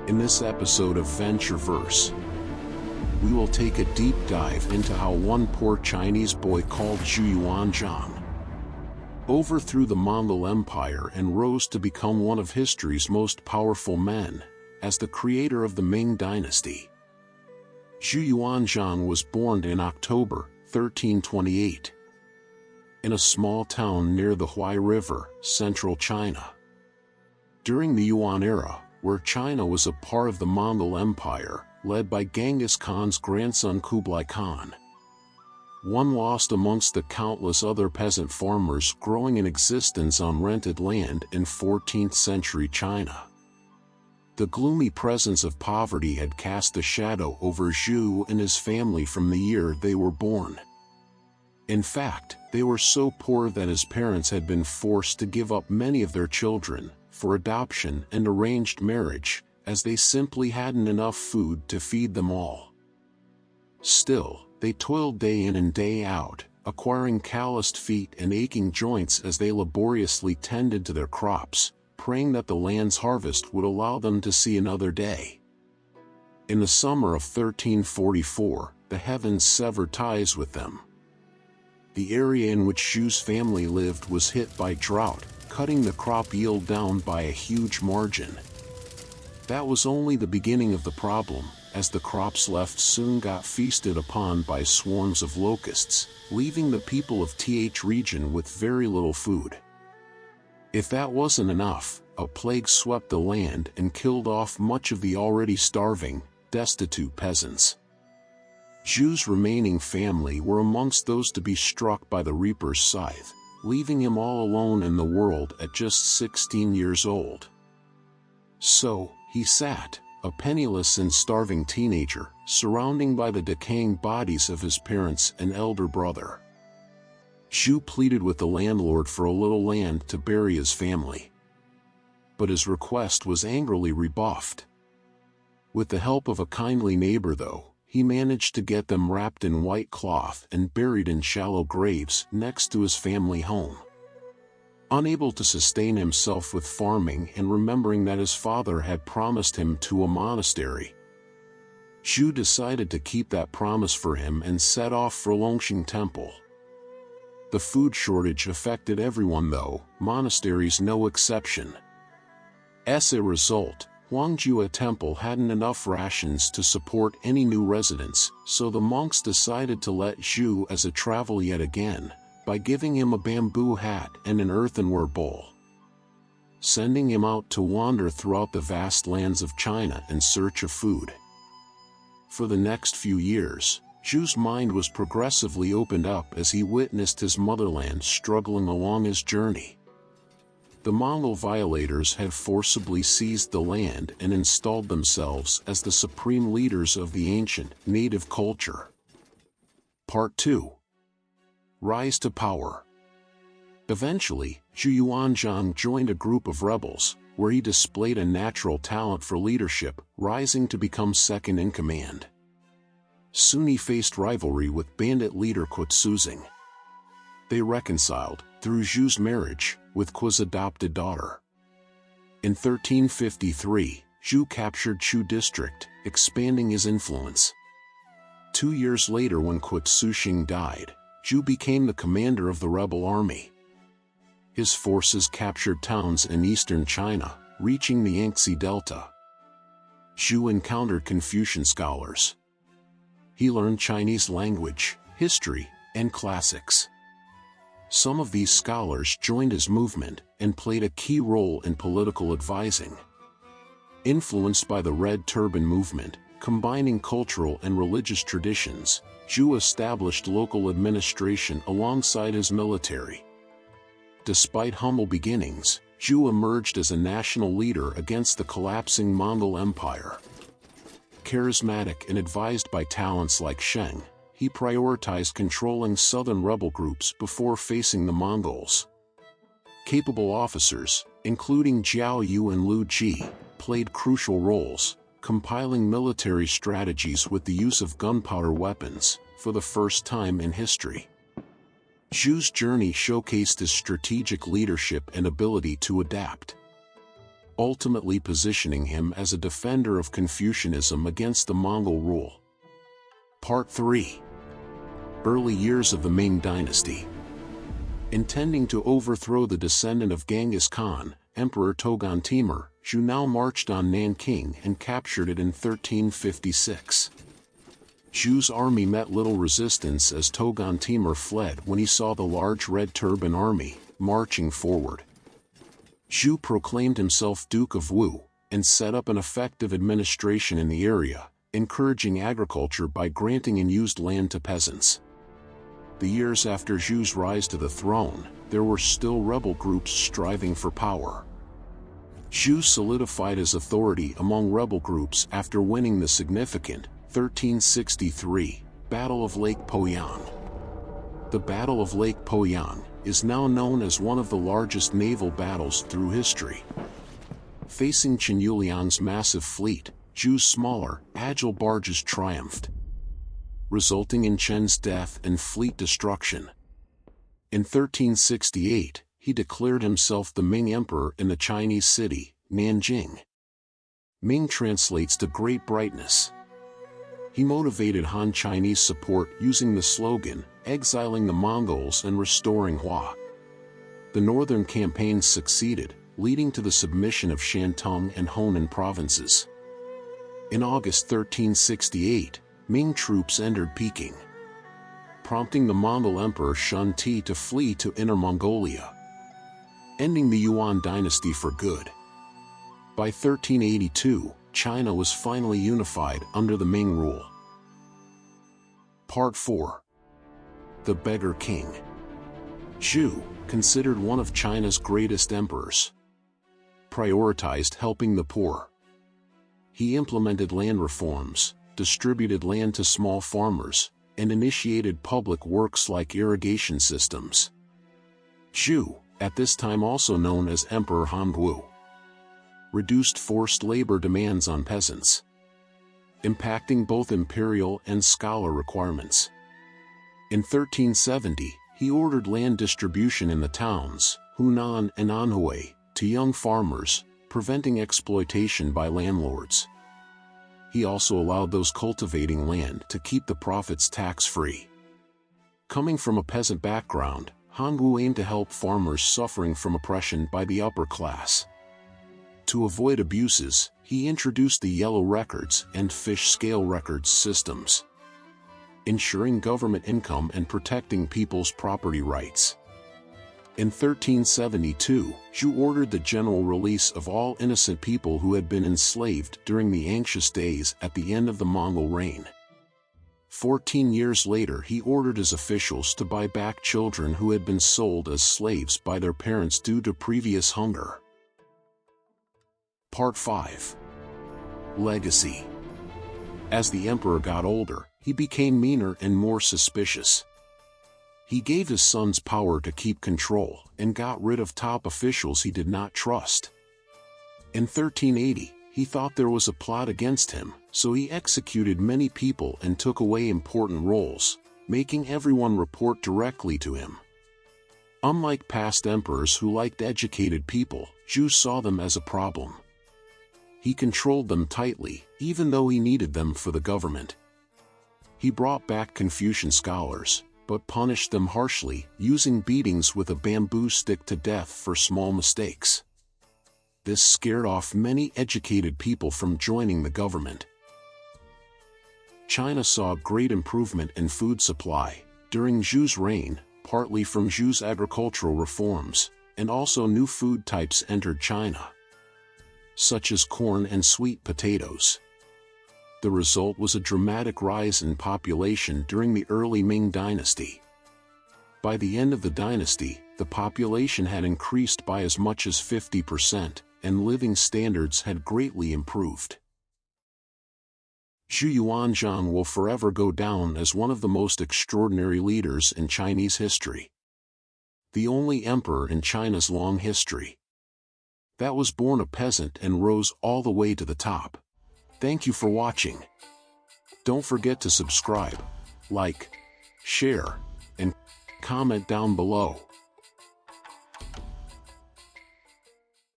In this episode of Ventureverse, we will take a deep dive into how one poor Chinese boy called Zhu Yuanzhang overthrew the Mongol Empire and rose to become one of history's most powerful men, as the creator of the Ming Dynasty. Zhu Yuanzhang was born in October 1328 in a small town near the Huai River, central China. During the Yuan era, where China was a part of the Mongol Empire, led by Genghis Khan's grandson Kublai Khan, one lost amongst the countless other peasant farmers growing in existence on rented land in 14th century China. The gloomy presence of poverty had cast a shadow over Zhu and his family from the year they were born. In fact, they were so poor that his parents had been forced to give up many of their children for adoption and arranged marriage, as they simply hadn't enough food to feed them all. Still, they toiled day in and day out, acquiring calloused feet and aching joints as they laboriously tended to their crops, praying that the land's harvest would allow them to see another day. In the summer of 1344, the heavens severed ties with them. The area in which Zhu's family lived was hit by drought, cutting the crop yield down by a huge margin. That was only the beginning of the problem, as the crops left soon got feasted upon by swarms of locusts, leaving the people of Th region with very little food. If that wasn't enough, a plague swept the land and killed off much of the already starving, destitute peasants. Zhu's remaining family were amongst those to be struck by the reaper's scythe, leaving him all alone in the world at just 16 years old. So, he sat, a penniless and starving teenager, surrounded by the decaying bodies of his parents and elder brother. Zhu pleaded with the landlord for a little land to bury his family. But his request was angrily rebuffed. With the help of a kindly neighbor though, he managed to get them wrapped in white cloth and buried in shallow graves next to his family home. Unable to sustain himself with farming and remembering that his father had promised him to a monastery, Zhu decided to keep that promise for him and set off for Longxing Temple. The food shortage affected everyone though, monasteries no exception. As a result, Huangjue Temple hadn't enough rations to support any new residents, so the monks decided to let Zhu as a travel yet again, by giving him a bamboo hat and an earthenware bowl, sending him out to wander throughout the vast lands of China in search of food. For the next few years, Zhu's mind was progressively opened up as he witnessed his motherland struggling along his journey. The Mongol violators had forcibly seized the land and installed themselves as the supreme leaders of the ancient, native culture. Part 2. Rise to Power. Eventually, Zhu Yuanzhang joined a group of rebels, where he displayed a natural talent for leadership, rising to become second in command. Soon he faced rivalry with bandit leader Zhang. They reconciled, through Zhu's marriage, with Qu's adopted daughter. In 1353, Zhu captured Chu district, expanding his influence. 2 years later when Zhang died, Zhu became the commander of the rebel army. His forces captured towns in eastern China, reaching the Yangtze Delta. Zhu encountered Confucian scholars. He learned Chinese language, history, and classics. Some of these scholars joined his movement and played a key role in political advising. Influenced by the Red Turban movement, combining cultural and religious traditions, Zhu established local administration alongside his military. Despite humble beginnings, Zhu emerged as a national leader against the collapsing Mongol Empire. Charismatic and advised by talents like Sheng, he prioritized controlling southern rebel groups before facing the Mongols. Capable officers, including Jiao Yu and Lu Ji, played crucial roles, compiling military strategies with the use of gunpowder weapons, for the first time in history. Zhu's journey showcased his strategic leadership and ability to adapt. ultimately positioning him as a defender of Confucianism against the Mongol rule. Part 3. Early years of the Ming Dynasty. Intending to overthrow the descendant of Genghis Khan, Emperor Togon Timur, Zhu now marched on Nanking and captured it in 1356. Zhu's army met little resistance as Togon Timur fled when he saw the large Red Turban army marching forward. Zhu proclaimed himself Duke of Wu and set up an effective administration in the area, encouraging agriculture by granting unused land to peasants. The years after Zhu's rise to the throne, there were still rebel groups striving for power. Zhu solidified his authority among rebel groups after winning the significant 1363 Battle of Lake Poyang. The Battle of Lake Poyang is now known as one of the largest naval battles through history. Facing Chen Yuliang's massive fleet, Zhu's smaller, agile barges triumphed, resulting in Chen's death and fleet destruction. In 1368, he declared himself the Ming Emperor in the Chinese city, Nanjing. Ming translates to Great Brightness. He motivated Han Chinese support using the slogan, exiling the Mongols and restoring Hua. The northern campaigns succeeded, leading to the submission of Shantung and Honan provinces. In August 1368, Ming troops entered Peking, prompting the Mongol Emperor Shun Ti to flee to Inner Mongolia, ending the Yuan dynasty for good. By 1382, China was finally unified under the Ming rule. Part 4. The Beggar King. Zhu, considered one of China's greatest emperors, prioritized helping the poor. He implemented land reforms, distributed land to small farmers, and initiated public works like irrigation systems. Zhu, at this time also known as Emperor Hongwu, reduced forced labor demands on peasants, impacting both imperial and scholar requirements. In 1370, he ordered land distribution in the towns, Hunan and Anhui, to young farmers, preventing exploitation by landlords. He also allowed those cultivating land to keep the profits tax-free. Coming from a peasant background, Hongwu aimed to help farmers suffering from oppression by the upper class. To avoid abuses, he introduced the yellow records and fish scale records systems, ensuring government income and protecting people's property rights. In 1372, Zhu ordered the general release of all innocent people who had been enslaved during the anxious days at the end of the Mongol reign. 14 years later, he ordered his officials to buy back children who had been sold as slaves by their parents due to previous hunger. Part 5. Legacy. As the emperor got older, he became meaner and more suspicious. He gave his sons power to keep control and got rid of top officials he did not trust. In 1380, he thought there was a plot against him, so he executed many people and took away important roles, making everyone report directly to him. Unlike past emperors who liked educated people, Zhu saw them as a problem. He controlled them tightly, even though he needed them for the government. He brought back Confucian scholars, but punished them harshly, using beatings with a bamboo stick to death for small mistakes. This scared off many educated people from joining the government. China saw great improvement in food supply during Zhu's reign, partly from Zhu's agricultural reforms, and also new food types entered China, such as corn and sweet potatoes. The result was a dramatic rise in population during the early Ming Dynasty. By the end of the dynasty, the population had increased by as much as 50%, and living standards had greatly improved. Zhu Yuanzhang will forever go down as one of the most extraordinary leaders in Chinese history. The only emperor in China's long history that was born a peasant and rose all the way to the top. Thank you for watching. Don't forget to subscribe, like, share, and comment down below.